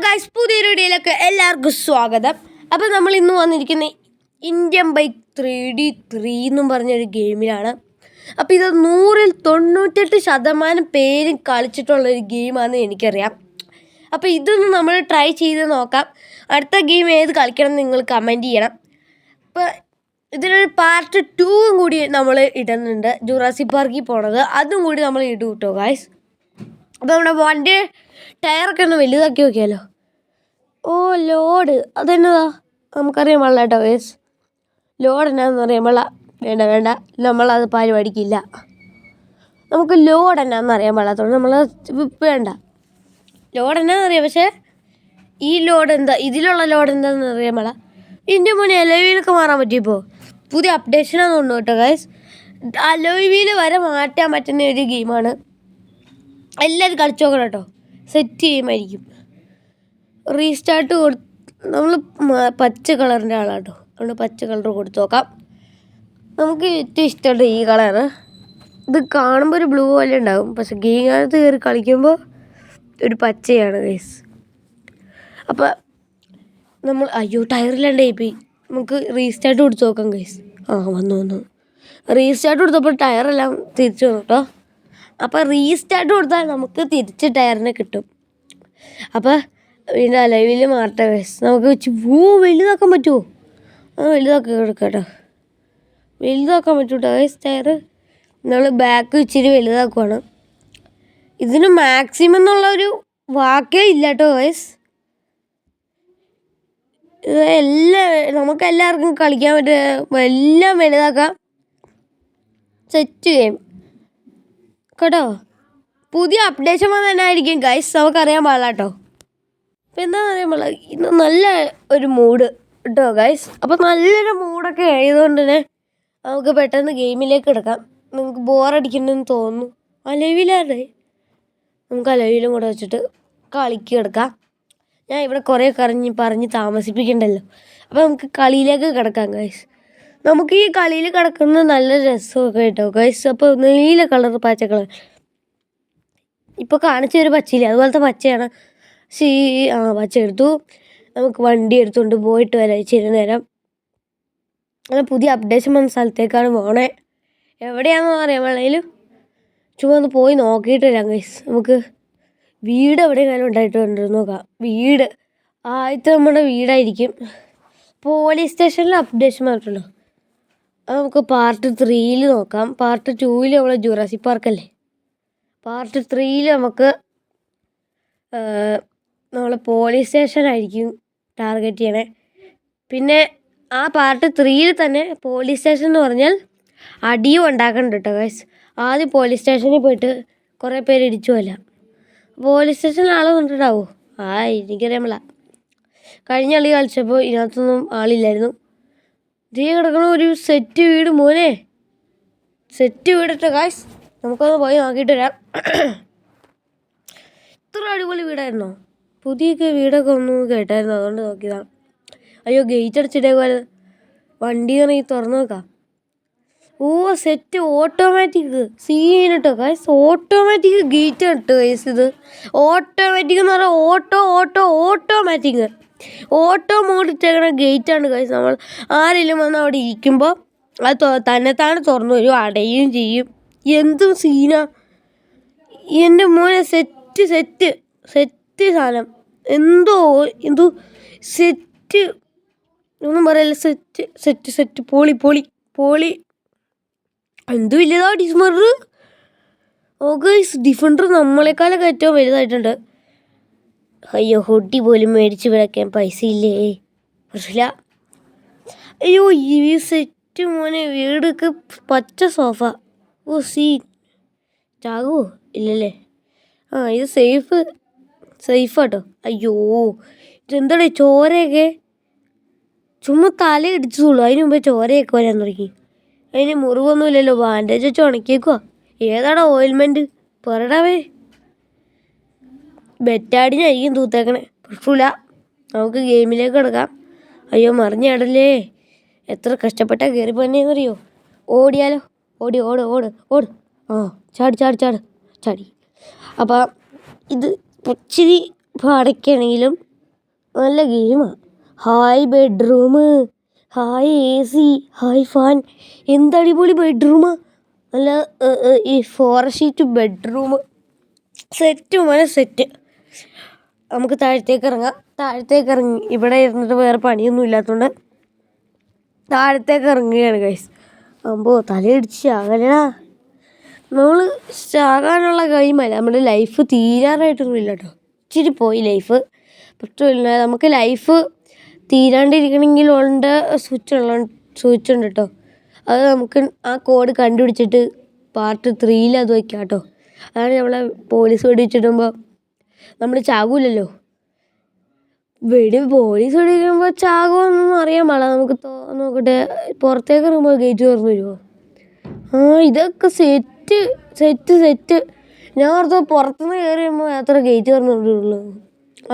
Guys, പുതിയൊരു വീഡിയോയിലേക്ക് എല്ലാവർക്കും സ്വാഗതം. അപ്പോൾ നമ്മൾ ഇന്ന് വന്നിരിക്കുന്ന ഇന്ത്യൻ ബൈക്ക് 3D3 എന്നും പറഞ്ഞൊരു ഗെയിമിലാണ്. അപ്പോൾ ഇത് 100-98% പേരും കളിച്ചിട്ടുള്ളൊരു ഗെയിമാണെന്ന് എനിക്കറിയാം. അപ്പോൾ ഇതൊന്ന് നമ്മൾ ട്രൈ ചെയ്ത് നോക്കാം. അടുത്ത ഗെയിം ഏത് കളിക്കണം എന്ന് നിങ്ങൾ കമൻറ്റ് ചെയ്യണം. അപ്പോൾ ഇതിനൊരു പാർട്ട് 2 കൂടി നമ്മൾ ഇടുന്നുണ്ട്, ജുറാസിക് പാർക്കിൽ പോണത്. അതും കൂടി നമ്മൾ ഇടും കേട്ടോ ഗൈസ്. അപ്പോൾ നമ്മുടെ വണ്ടി ടയറൊക്കെ ഒന്ന് വലുതാക്കി നോക്കിയാലോ. ഓ ലോഡ് അതെന്നതാ നമുക്കറിയാൻ പാടില്ല കേട്ടോ ഗൈസ്. ലോഡ് എന്നാന്ന് അറിയാൻ പാടില്ല. വേണ്ട നമ്മളത് പരിപാടിക്കില്ല. നമുക്ക് ലോഡ് എന്നാന്ന് അറിയാൻ പാടില്ലാത്തതുകൊണ്ട് നമ്മൾ വേണ്ട. ലോഡ് എന്നാന്നറിയാം, പക്ഷേ ഈ ലോഡ് എന്താ, ഇതിലുള്ള ലോഡ് എന്താണെന്ന് അറിയാൻ പാടില്ല. ഇതിൻ്റെ മുന്നേ അലോയ് വീലൊക്കെ മാറാൻ പറ്റിയപ്പോൾ പുതിയ അപ്ഡേഷനാണ് തോന്നുന്നു കേട്ടോ ഗൈസ്. അലോയ് വീല് വരെ മാറ്റാൻ പറ്റുന്ന ഒരു ഗെയിമാണ്. എല്ലാവരും കളിച്ചു നോക്കണം കേട്ടോ. സെറ്റ് ചെയ്യുമായിരിക്കും. റീസ്റ്റാർട്ട് നമ്മൾ പച്ച കളറിൻ്റെ ആളാണ് കേട്ടോ. അതുകൊണ്ട് പച്ച കളർ കൊടുത്ത് നോക്കാം. നമുക്ക് ഏറ്റവും ഇഷ്ടമുണ്ട് ഈ കളറ്. ഇത് കാണുമ്പോൾ ഒരു ബ്ലൂ പോലെ ഉണ്ടാകും, പക്ഷെ ഗെയിമിനകത്ത് കയറി കളിക്കുമ്പോൾ ഒരു പച്ചയാണ് ഗൈസ്. അപ്പോൾ നമ്മൾ ടയറില്ലാണ്ടായിപ്പോയി. നമുക്ക് റീസ്റ്റാർട്ട് കൊടുത്ത് നോക്കാം ഗൈസ്. വന്നു റീസ്റ്റാർട്ട് കൊടുത്തപ്പോൾ ടയറെല്ലാം തിരിച്ചു വന്നു കേട്ടോ. അപ്പോൾ റീസ്റ്റാർട്ട് കൊടുത്താൽ നമുക്ക് തിരിച്ച് ടയറിനെ കിട്ടും. അപ്പോൾ വീണ്ടും അലവിൽ മാറട്ടെ ഗൈസ്. നമുക്ക് വലുതാക്കാൻ പറ്റുമോ? വലുതാക്കി കൊടുക്കാം കേട്ടോ. വലുതാക്കാൻ പറ്റും കേട്ടോ ഗൈസ്. ടയർ നമ്മൾ ബാക്ക് ഇച്ചിരി വലുതാക്കുവാണ്. ഇതിന് മാക്സിമം എന്നുള്ളൊരു വാക്കേ ഇല്ല കേട്ടോ ഗൈസ്. നമുക്കെല്ലാവർക്കും കളിക്കാൻ പറ്റുക, എല്ലാം വലുതാക്കാം. സെറ്റ് ഗെയിം കേട്ടോ. പുതിയ അപ്ഡേഷൻ വന്നതായിരിക്കും ഗൈസ്, നമുക്കറിയാൻ പാടില്ല കേട്ടോ. അപ്പോൾ എന്താണെന്ന് അറിയാൻ പാടില്ല. ഇന്ന് നല്ല ഒരു മൂഡ് കേട്ടോ ഗൈസ്. അപ്പോൾ നല്ലൊരു മൂഡൊക്കെ ആയതുകൊണ്ട് തന്നെ നമുക്ക് പെട്ടെന്ന് ഗെയിമിലേക്ക് കിടക്കാം. നിങ്ങൾക്ക് ബോറടിക്കണമെന്ന് തോന്നുന്നു. അലവിലാണ് നമുക്ക് അലവിലും കൂടെ വെച്ചിട്ട് കളിക്ക് കിടക്കാം. ഞാൻ ഇവിടെ കുറേ പറഞ്ഞ് താമസിപ്പിക്കണ്ടല്ലോ. അപ്പോൾ നമുക്ക് കളിയിലേക്ക് കിടക്കാം ഗൈസ്. നമുക്ക് ഈ കളിയിൽ കിടക്കുന്നത് നല്ല രസമൊക്കെ കേട്ടോ ഗൈസ്. അപ്പോൾ നീല കളർ പച്ച കളർ ഇപ്പോൾ കാണിച്ചൊരു പച്ചയില്ല, അതുപോലത്തെ പച്ചയാണ്. പച്ച എടുത്തു. നമുക്ക് വണ്ടി എടുത്തുകൊണ്ട് പോയിട്ട് വരാം ഇച്ചിരി നേരം. അങ്ങനെ പുതിയ അപ്ഡേഷൻ വന്ന സ്ഥലത്തേക്കാണ് പോണേ. എവിടെയാണെന്ന് അറിയാൻ വേണമെങ്കിലും ചുമ്മാ ഒന്ന് പോയി നോക്കിയിട്ട് വരാം ഗൈസ്. നമുക്ക് വീട് എവിടെയെങ്കിലും ഉണ്ടായിട്ട് നോക്കാം. വീട് ആദ്യത്തെ നമ്മുടെ വീടായിരിക്കും. പോലീസ് സ്റ്റേഷനിൽ അപ്ഡേഷൻ വന്നിട്ടുണ്ടോ? അത് നമുക്ക് പാർട്ട് 3 നോക്കാം. പാർട്ട് 2 നമ്മളെ ജുറാസിക് പാർക്കല്ലേ. പാർട്ട് 3 നമുക്ക് നമ്മളെ പോലീസ് സ്റ്റേഷനായിരിക്കും ടാർഗറ്റ് ചെയ്യണേ. പിന്നെ ആ പാർട്ട് 3 തന്നെ പോലീസ് സ്റ്റേഷൻ എന്ന് പറഞ്ഞാൽ അടിയും ഉണ്ടാക്കുന്നുണ്ട് കേട്ടോ ഗൈസ്. ആദ്യം പോലീസ് സ്റ്റേഷനിൽ പോയിട്ട് കുറേ പേര് ഇടിച്ചു പോല. പോലീസ് സ്റ്റേഷനിൽ ആൾ കണ്ടിട്ടാവോ? എനിക്കറിയാമല്ല. കഴിഞ്ഞ കളി കളിച്ചപ്പോൾ ഇതിനകത്തൊന്നും ആളില്ലായിരുന്നു. ഇതേ കിടക്കണ ഒരു സെറ്റ് വീട് മോനെ. സെറ്റ് വീടിട്ടോ ഗൈസ്. നമുക്കൊന്ന് പോയി നോക്കിയിട്ട് വരാം. ഇത്ര അടിപൊളി വീടായിരുന്നോ? പുതിയൊക്കെ വീടൊക്കെ ഒന്നും കേട്ടായിരുന്നു, അതുകൊണ്ട് നോക്കിയതാണ്. ഗേറ്റ് അടിച്ചിട്ടേപോലെ വണ്ടി ഇറങ്ങി തുറന്നു നോക്കാം. സെറ്റ് ഓട്ടോമാറ്റിക് സീൻ കേട്ടോ ഗൈസ്. ഓട്ടോമാറ്റിക് ഗേറ്റ് കേട്ടോ ഗൈസ്. ഇത് ഓട്ടോമാറ്റിക് എന്ന് പറഞ്ഞാൽ ഓട്ടോമാറ്റിക് ഓട്ടോ മോഡ് ഇട്ടേക്കണ ഗേറ്റാണ് ഗൈസ്. നമ്മൾ ആരെങ്കിലും വന്ന് അവിടെ ഇരിക്കുമ്പോൾ അത് തന്നെത്താനെ തുറന്നു വരും, അടയും ചെയ്യും. എന്തും സീനാ എൻ്റെ മോനെ. സെറ്റ് സാധനം. എന്തോ സെറ്റ് ഒന്നും പറയല്ല. സെറ്റ് പോളി എന്തു വലുതാ ഡിഫൻഡർ. ഡിഫൻഡർ നമ്മളെക്കാളൊക്കെ ഏറ്റവും വലുതായിട്ടുണ്ട്. ഹുഡി പോലും മേടിച്ച് വിളക്കാൻ പൈസ ഇല്ലേ? പ്രശ്നമില്ല. ഈ സെറ്റ് മോനെ. വീടൊക്കെ പച്ച സോഫ. സീൻ ചാകുമോ? ഇല്ലല്ലേ. ഇത് സേഫാട്ടോ. ഇതെന്താടേ ചോരയൊക്കെ? ചുമ്മാ തല ഇടിച്ചോളൂ, അതിന് മുമ്പേ ചോരയൊക്കെ വരാൻ തുടങ്ങി. അതിന് മുറിവൊന്നുമില്ലല്ലോ, ബാൻഡേജ് വെച്ച് ഉണക്കിയേക്കുവാ. ഏതാടാ ഓയിൽമെൻറ്റ് പറയടാവേ. ബെറ്റാടിനായിരിക്കും തൂത്തേക്കണേ. പ്രശ്നമില്ല, നമുക്ക് ഗെയിമിലേക്ക് കിടക്കാം. മറിഞ്ഞാടല്ലേ. എത്ര കഷ്ടപ്പെട്ടാൽ കയറി പോയെന്നറിയോ? ഓടിയാലോ? ഓട്. ചാടി. അപ്പോൾ ഇത് ഇച്ചിരി അടയ്ക്കുകയാണെങ്കിലും നല്ല ഗെയിമാണ്. Hi bedroom, hi AC, hi fan. എന്തടിപൊളി ബെഡ്റൂമാണ്. നല്ല ഈ 4 ഷീറ്റ് ബെഡ്റൂം സെറ്റ് മോനെ സെറ്റ്. നമുക്ക് താഴത്തേക്ക് ഇറങ്ങാം. താഴത്തേക്ക് ഇറങ്ങി ഇവിടെ ഇരുന്നിട്ട് വേറെ പണിയൊന്നും ഇല്ലാത്തതുകൊണ്ട് താഴത്തേക്ക് ഇറങ്ങുകയാണ് ഗൈസ്. അമ്പോ തലയിടിച്ച് ചാകലടാ. നമ്മൾ ചാകാനുള്ള ഗെയിമല്ല, നമ്മുടെ ലൈഫ് തീരാറായിട്ടൊന്നും ഇല്ല കേട്ടോ. ഇച്ചിരി പോയി ലൈഫ്. പക്ഷേ നമുക്ക് ലൈഫ് തീരാണ്ടിരിക്കണമെങ്കിൽ ഉണ്ട് സ്വിച്ച് ഉണ്ട് കേട്ടോ. അത് നമുക്ക് ആ കോഡ് കണ്ടുപിടിച്ചിട്ട് പാർട്ട് 3 അത് വയ്ക്കാം കേട്ടോ. അതാണ് നമ്മളെ പോലീസ് വെടിവെച്ചിടുമ്പോൾ നമ്മൾ ചാകൂലല്ലോ. പോലീസ് വെടിവെക്കുമ്പോൾ ചാകുമെന്നൊന്നും അറിയാൻ പാടില്ല. നമുക്ക് നോക്കട്ടെ, പുറത്തേക്ക് ഇറങ്ങുമ്പോൾ ഗേറ്റ് തുറന്നു വരുമോ? ഇതൊക്കെ സെറ്റ് സെറ്റ് സെറ്റ്. ഞാൻ ഓർത്ത് പുറത്തുനിന്ന് കയറി വരുമ്പോൾ അത്ര ഗേറ്റ് തുറന്നുകൊണ്ടുള്ളൂ.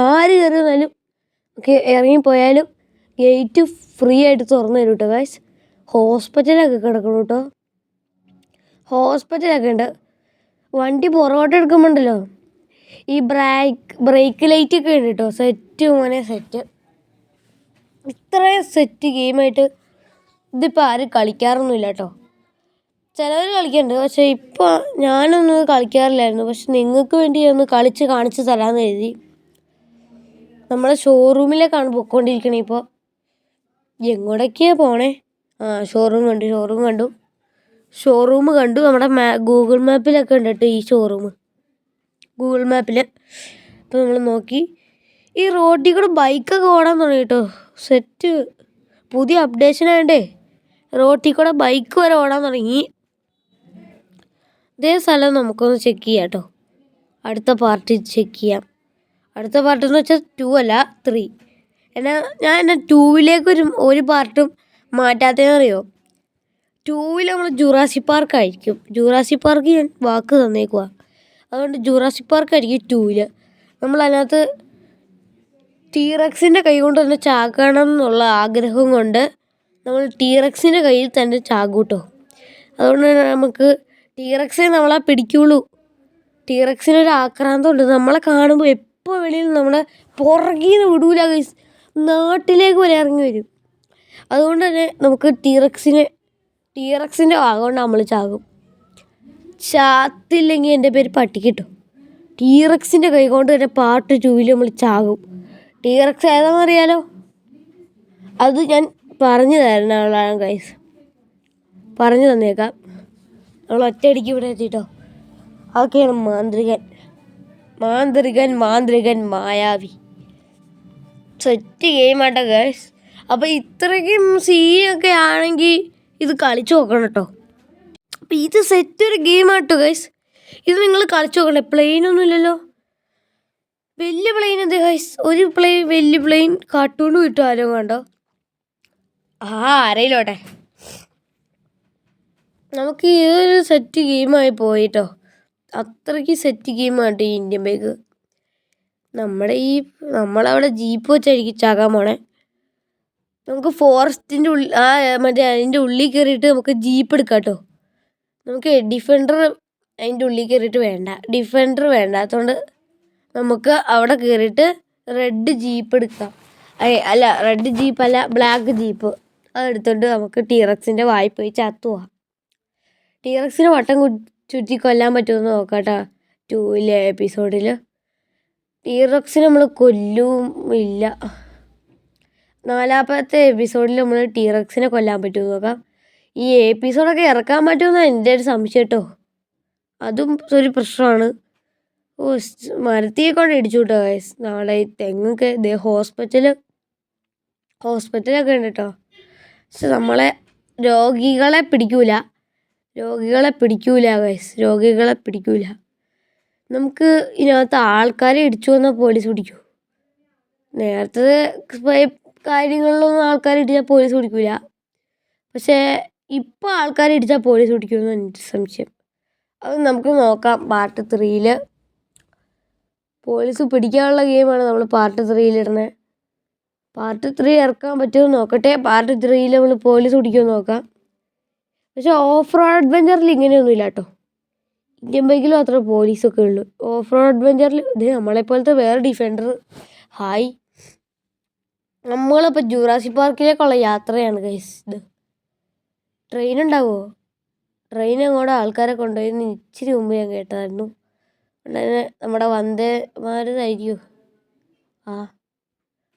ആര് കയറി വന്നാലും ഇറങ്ങിപ്പോയാലും ഗേറ്റ് ഫ്രീ ആയിട്ട് തുറന്നു തരും കേട്ടോ ഗൈസ്. ഹോസ്പിറ്റലൊക്കെ കിടക്കണം കേട്ടോ. ഹോസ്പിറ്റലൊക്കെ ഉണ്ട്. വണ്ടി പുറകോട്ട് എടുക്കുമ്പോണ്ടല്ലോ ഈ ബ്രേക്ക് ലൈറ്റൊക്കെ ഉണ്ട് കേട്ടോ. സെറ്റ് മോനെ സെറ്റ്. ഇത്രയും സെറ്റ് ഗെയിമായിട്ട് ഇതിപ്പോൾ ആരും കളിക്കാറൊന്നുമില്ല കേട്ടോ. ചിലവർ കളിക്കുന്നുണ്ട്, പക്ഷേ ഇപ്പോൾ ഞാനൊന്നും കളിക്കാറില്ലായിരുന്നു. പക്ഷെ നിങ്ങൾക്ക് വേണ്ടി ഒന്ന് കളിച്ച് കാണിച്ച് തരാമെന്ന് കരുതി. നമ്മളെ ഷോറൂമിലേക്കാണ് പോയിക്കൊണ്ടിരിക്കണേ ഇപ്പോൾ. എങ്ങോട്ടൊക്കെയാണ് പോണേ? ഷോറൂം കണ്ടു. നമ്മുടെ ഗൂഗിൾ മാപ്പിലൊക്കെ ഉണ്ട് കേട്ടോ ഈ ഷോറൂം. ഗൂഗിൾ മാപ്പിൽ ഇപ്പോൾ നമ്മൾ നോക്കി. ഈ റോഡിൽ കൂടെ ബൈക്കൊക്കെ ഓടാൻ തുടങ്ങി കേട്ടോ. സെറ്റ്. പുതിയ അപ്ഡേഷൻ ആയതുകൊണ്ടേ റോഡിൽ കൂടെ ബൈക്ക് വരെ ഓടാൻ തുടങ്ങി. ഇതേ സ്ഥലം നമുക്കൊന്ന് ചെക്ക് ചെയ്യാം കേട്ടോ. അടുത്ത പാർട്ട് ചെക്ക് ചെയ്യാം. അടുത്ത പാർട്ടെന്ന് വെച്ചാൽ 2 അല്ല 3. ഞാൻ 2 ഒരു പാർട്ടും മാറ്റാത്തതെന്നറിയോ? 2 നമ്മൾ ജുറാസിക് പാർക്ക് ആയിരിക്കും. ജുറാസിക് പാർക്ക് ഞാൻ വാക്ക് തന്നേക്കുക. അതുകൊണ്ട് ജുറാസിക് പാർക്ക് ആയിരിക്കും 2. നമ്മളതിനകത്ത് ടീറക്സിൻ്റെ കൈ കൊണ്ട് തന്നെ ചാകണം എന്നുള്ള ആഗ്രഹം കൊണ്ട് നമ്മൾ ടീറക്സിൻ്റെ കയ്യിൽ തന്നെ ചാകൂട്ടോ. അതുകൊണ്ട് നമുക്ക് ടീറക്സേ നമ്മളെ പിടിക്കുള്ളൂ. ടീറക്സിനൊരു ആക്രാന്തമുണ്ട്. നമ്മളെ കാണുമ്പോൾ എപ്പോൾ വെളിയിൽ നമ്മളെ പുറകിൽ നിന്ന് വിടൂല ഗൈസ്. നാട്ടിലേക്ക് വരെ ഇറങ്ങി വരും. അതുകൊണ്ട് തന്നെ നമുക്ക് ടീറക്സിൻ്റെ ഭാഗം നമ്മൾ ചാകും. ചാത്തില്ലെങ്കിൽ എൻ്റെ പേര് പട്ടിക്കിട്ടോ. ടീറക്സിൻ്റെ കൈ കൊണ്ട് തന്നെ പാർട്ട് 2 നമ്മൾ ചാകും. ടീറക്സ് ഏതാണെന്ന് അറിയാലോ? അത് ഞാൻ പറഞ്ഞു തരുന്നതാണ് ഗൈസ്. പറഞ്ഞു തന്നേക്കാം. നമ്മൾ ഒറ്റയടിക്ക് ഇവിടെ എത്തിയിട്ടോ. അതൊക്കെയാണ് മാന്ത്രികൻ മായാവി. Set ഗെയിമാട്ടോ guys. അപ്പോൾ ഇത്രയ്ക്കും സീനൊക്കെ ആണെങ്കിൽ ഇത് കളിച്ചു നോക്കണം കേട്ടോ. അപ്പോൾ ഇത് സെറ്റ് ഒരു ഗെയിമാട്ടോ ഗൈസ്. ഇത് നിങ്ങൾ കളിച്ചു നോക്കണ്ടേ. പ്ലെയിനൊന്നും ഇല്ലല്ലോ. വലിയ പ്ലെയിൻ എന്താ ഗൈസ്? ഒരു വലിയ പ്ലെയിൻ കാർട്ടൂൺ കിട്ടും. ആരോ കണ്ടോ? ആരയിലോട്ടെ. നമുക്ക് ഈ ഒരു സെറ്റ് ഗെയിമായി പോയിട്ടോ. അത്രയ്ക്ക് സെറ്റ് ഗെയിമാട്ടോ ഈ ഇന്ത്യൻ ബൈക്ക്. നമ്മളവിടെ ജീപ്പ് വെച്ചായിരിക്കും ചാകാൻ പോണേ. നമുക്ക് ഫോറസ്റ്റിൻ്റെ ഉള്ളിൽ അതിൻ്റെ ഉള്ളിൽ കയറിയിട്ട് നമുക്ക് ജീപ്പ് എടുക്കാം കേട്ടോ. നമുക്ക് ഡിഫൻഡർ അതിൻ്റെ ഉള്ളിൽ കയറിയിട്ട് വേണ്ട. ഡിഫൻഡർ വേണ്ടാത്തതുകൊണ്ട് നമുക്ക് അവിടെ കയറിയിട്ട് റെഡ് ജീപ്പ് എടുക്കാം. അല്ല റെഡ് ജീപ്പല്ല, ബ്ലാക്ക് ജീപ്പ്. അതെടുത്തോണ്ട് നമുക്ക് ടീറക്സിൻ്റെ വായി പോയി ചത്തു പോവാം. ടീറക്സിനെ വട്ടം ചുറ്റി കൊല്ലാൻ പറ്റുമെന്ന് നോക്കാം കേട്ടോ. 2 എപ്പിസോഡിൽ ടീറക്സിനെ നമ്മൾ കൊല്ലുമില്ല. 4-ാമത്തെ എപ്പിസോഡിൽ നമ്മൾ ടീറക്സിനെ കൊല്ലാൻ പറ്റുമെന്ന് നോക്കാം. ഈ എപ്പിസോഡൊക്കെ ഇറക്കാൻ പറ്റുമെന്നാണ് എൻ്റെ ഒരു സംശയം കേട്ടോ. അതും ഒരു പ്രശ്നമാണ്. മരത്തിയെ കൊണ്ട് ഇടിച്ചു കേട്ടോ ഗൈസ്. നാളെ തെങ്ങൊക്കെ ഹോസ്പിറ്റലൊക്കെ ഉണ്ട് കേട്ടോ. പക്ഷെ നമ്മളെ രോഗികളെ പിടിക്കൂല ഗൈസ്. നമുക്ക് ഇതിനകത്ത് ആൾക്കാരെ ഇടിച്ചു വന്നാൽ പോലീസ് പിടിക്കൂ. നേരത്തെ കാര്യങ്ങളിലൊന്നും ആൾക്കാരെ ഇടിച്ചാൽ പോലീസ് പിടിക്കൂല. പക്ഷേ ഇപ്പോൾ ആൾക്കാരെ ഇടിച്ചാൽ പോലീസ് പിടിക്കുമെന്ന് എൻ്റെ സംശയം. അത് നമുക്ക് നോക്കാം. പാർട്ട് 3 പോലീസ് പിടിക്കാനുള്ള ഗെയിമാണ് നമ്മൾ പാർട്ട് 3 ഇടുന്നത്. പാർട്ട് 3 ഇറക്കാൻ പറ്റുമോ നോക്കട്ടെ. പാർട്ട് 3 നമ്മൾ പോലീസ് പിടിക്കുമെന്ന് നോക്കാം. പക്ഷെ ഓഫ് റോഡ് അഡ്വഞ്ചറിൽ ഇങ്ങനെയൊന്നും ഇല്ല കേട്ടോ. ഇന്ത്യൻ ബൈക്കിൽ മാത്രമേ പോലീസൊക്കെ ഉള്ളൂ. ഓഫ് റോഡ് അഡ്വഞ്ചറിൽ ഇത് നമ്മളെപ്പോലത്തെ വേറെ ഡിഫൻഡർ. ഹായ്, നമ്മളിപ്പോൾ ജൂറാസിക് പാർക്കിലേക്കുള്ള യാത്രയാണ് ഗൈസ്. ഇത് ട്രെയിൻ ഉണ്ടാവുമോ? ട്രെയിൻ അങ്ങോട്ട് ആൾക്കാരെ കൊണ്ടുപോയി ഇച്ചിരി മുമ്പ് ഞാൻ കേട്ടായിരുന്നു. ഉടനെ നമ്മുടെ വന്ദേ ഭാരതായിരിക്കും. ആ,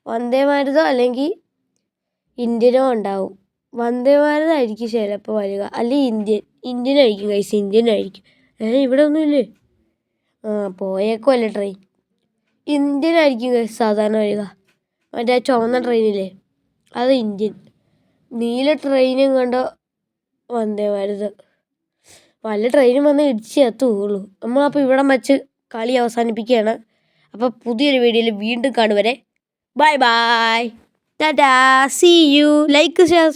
വന്ദേ ഭാരതോ അല്ലെങ്കിൽ ഇന്ത്യനോ ഉണ്ടാവും. വന്ദേ ഭാരതായിരിക്കും ചിലപ്പോൾ വരിക, അല്ലെങ്കിൽ ഇന്ത്യനായിരിക്കും ഗൈസ്, ഇന്ത്യനായിരിക്കും. ഇവിടെ ഒന്നുമില്ലേ? പോയേക്കുമല്ലേ ട്രെയിൻ. ഇന്ത്യനായിരിക്കും ഗൈസ് സാധാരണ വരിക. മറ്റേ ചുവന്ന ട്രെയിനില്ലേ, അത് ഇന്ത്യൻ. നീല ട്രെയിനും കണ്ടോ വന്ദേ ഭാരത്. വല്ല ട്രെയിനും വന്ന് ഇടിച്ച് എത്തുള്ളൂ. നമ്മളപ്പോൾ ഇവിടം വെച്ച് കളി അവസാനിപ്പിക്കുകയാണ്. അപ്പോൾ പുതിയൊരു വീഡിയോയിൽ വീണ്ടും കാണുവരെ bye bye, tata, see you. Like share